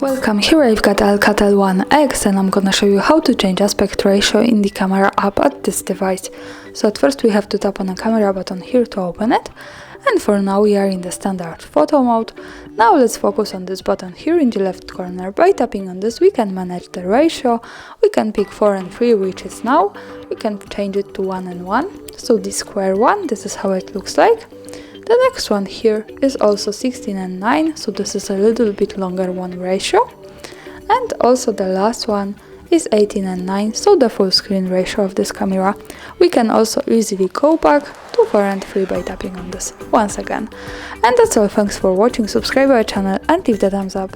Welcome, here I've got ALCATEL 1X and I'm gonna show you how to change aspect ratio in the camera app at this device. So at first we have to tap on the camera button here to open it, and for now we are in the standard photo mode. Now let's focus on this button here in the left corner. By tapping on this we can manage the ratio. We can pick 4 and 3, which is now. We can change it to 1 and 1, so the square one, this is how it looks like. The next one here is also 16 and 9, so this is a little bit longer one ratio. And also the last one is 18 and 9, so the full screen ratio of this camera. We can also easily go back to 4 and 3 by tapping on this once again. And that's all, thanks for watching, subscribe our channel and leave the thumbs up.